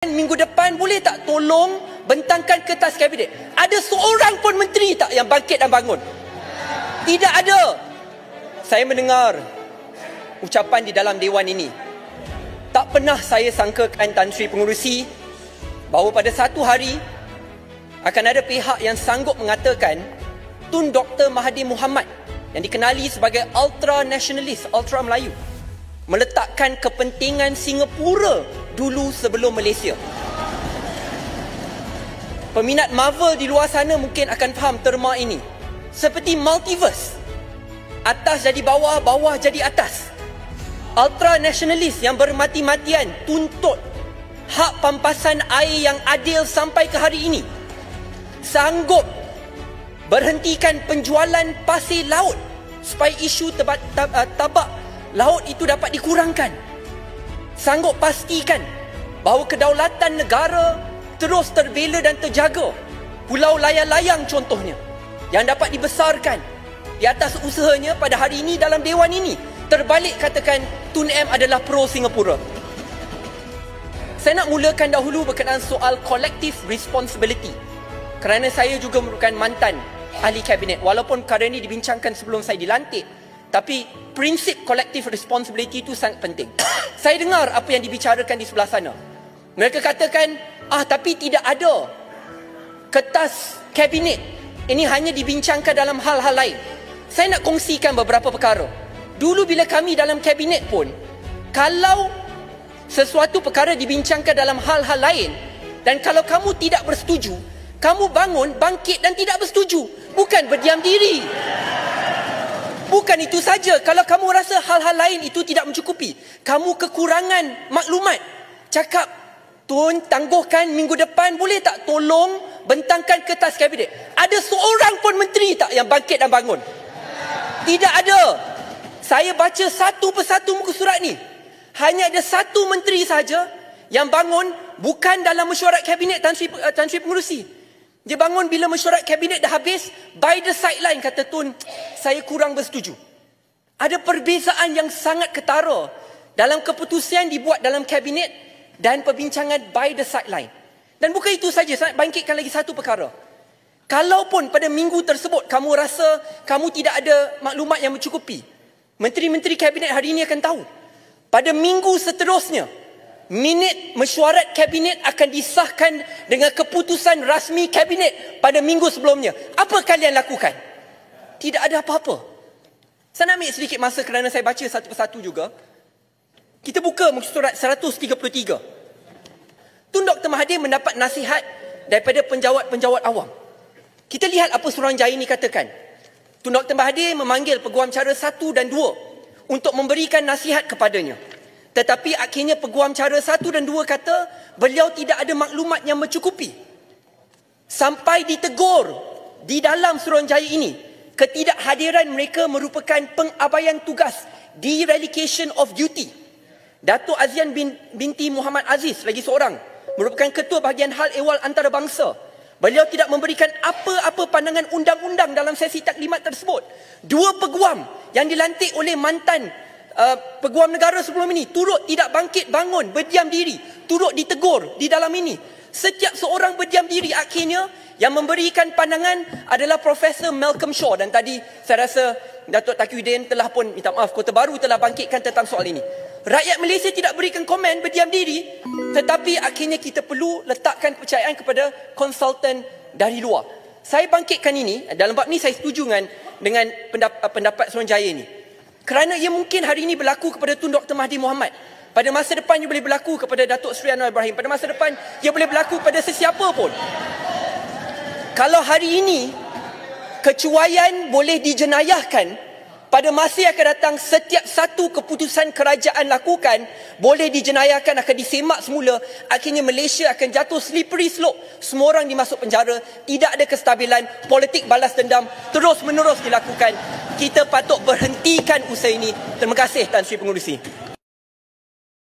Minggu depan boleh tak tolong bentangkan kertas kabinet? Ada seorang pun menteri tak yang bangkit dan bangun? Tidak ada. Saya mendengar ucapan di dalam dewan ini. Tak pernah saya sangkakan Tan Sri Pengerusi bahawa pada satu hari akan ada pihak yang sanggup mengatakan Tun Dr. Mahathir Mohamad yang dikenali sebagai ultra nasionalis, ultra Melayu, meletakkan kepentingan Singapura dulu sebelum Malaysia. Peminat Marvel di luar sana mungkin akan faham terma ini. Seperti multiverse. Atas jadi bawah, bawah jadi atas. Ultra nasionalis yang bermati-matian tuntut hak pampasan air yang adil sampai ke hari ini. Sanggup berhentikan penjualan pasir laut supaya isu tabak laut itu dapat dikurangkan. Sanggup pastikan bahawa kedaulatan negara terus terbela dan terjaga. Pulau layang-layang contohnya yang dapat dibesarkan di atas usahanya pada hari ini dalam dewan ini. Terbalik katakan Tun M adalah pro Singapura. Saya nak mulakan dahulu berkenaan soal collective responsibility. Kerana saya juga merupakan mantan ahli kabinet. Walaupun perkara ini dibincangkan sebelum saya dilantik, tapi prinsip collective responsibility itu sangat penting. Saya dengar apa yang dibicarakan di sebelah sana. Mereka katakan, tapi tidak ada kertas kabinet. Ini hanya dibincangkan dalam hal-hal lain. Saya nak kongsikan beberapa perkara. Dulu bila kami dalam kabinet pun, kalau sesuatu perkara dibincangkan dalam hal-hal lain, dan kalau kamu tidak bersetuju, kamu bangun, bangkit dan tidak bersetuju. Bukan berdiam diri. Bukan itu saja. Kalau kamu rasa hal-hal lain itu tidak mencukupi, kamu kekurangan maklumat, cakap, Tun, tangguhkan minggu depan boleh tak tolong bentangkan kertas kabinet? Ada seorang pun menteri tak yang bangkit dan bangun? Tidak ada. Saya baca satu persatu muka surat ni. Hanya ada satu menteri saja yang bangun bukan dalam mesyuarat kabinet Tan Sri Pengerusi. Dia bangun bila mesyuarat kabinet dah habis, by the sideline kata, Tun, saya kurang bersetuju. Ada perbezaan yang sangat ketara dalam keputusan dibuat dalam kabinet dan perbincangan by the sideline. Dan bukan itu saja, saya nak bangkitkan lagi satu perkara. Kalaupun pada minggu tersebut kamu rasa kamu tidak ada maklumat yang mencukupi, menteri-menteri kabinet hari ini akan tahu. Pada minggu seterusnya, minit mesyuarat kabinet akan disahkan dengan keputusan rasmi kabinet pada minggu sebelumnya. Apa kalian lakukan? Tidak ada apa-apa. Saya nak ambil sedikit masa kerana saya baca satu persatu juga. Kita buka muka surat 133. Tun Dr. Mahathir mendapat nasihat daripada penjawat-penjawat awam. Kita lihat apa Suruhanjaya ini katakan. Tun Dr. Mahathir memanggil peguam cara 1 dan 2 untuk memberikan nasihat kepadanya. Tetapi akhirnya peguam cara 1 dan 2 kata beliau tidak ada maklumat yang mencukupi. Sampai ditegur di dalam Suruhanjaya ini, ketidakhadiran mereka merupakan pengabaian tugas, derelication of duty. Datuk Azian binti Muhammad Aziz, lagi seorang, merupakan ketua bahagian hal ehwal antarabangsa. Beliau tidak memberikan apa-apa pandangan undang-undang dalam sesi taklimat tersebut. Dua peguam yang dilantik oleh mantan peguam negara sebelum ini turut tidak bangkit bangun, berdiam diri, turut ditegur di dalam ini. Setiap seorang berdiam diri. Akhirnya yang memberikan pandangan adalah Profesor Malcolm Shaw. Dan tadi saya rasa Datuk Taqiyuddin telah pun, minta maaf, Kota Baru telah bangkitkan tentang soal ini. Rakyat Malaysia tidak berikan komen, berdiam diri. Tetapi akhirnya kita perlu letakkan kepercayaan kepada konsultan dari luar. Saya bangkitkan ini, dalam bab ni saya setuju dengan pendapat Suruhanjaya ini. Kerana ia mungkin hari ini berlaku kepada Tun Dr. Mahathir Mohamad. Pada masa depan ia boleh berlaku kepada Datuk Seri Anwar Ibrahim. Pada masa depan ia boleh berlaku pada sesiapa pun. Kalau hari ini kecuaian boleh dijenayahkan, pada masa yang akan datang setiap satu keputusan kerajaan lakukan boleh dijenayahkan, akan disemak semula. Akhirnya Malaysia akan jatuh slippery slope. Semua orang dimasuk penjara, tidak ada kestabilan, politik balas dendam terus menerus dilakukan. Kita patut berhentikan usaha ini. Terima kasih Tan Sri Pengerusi.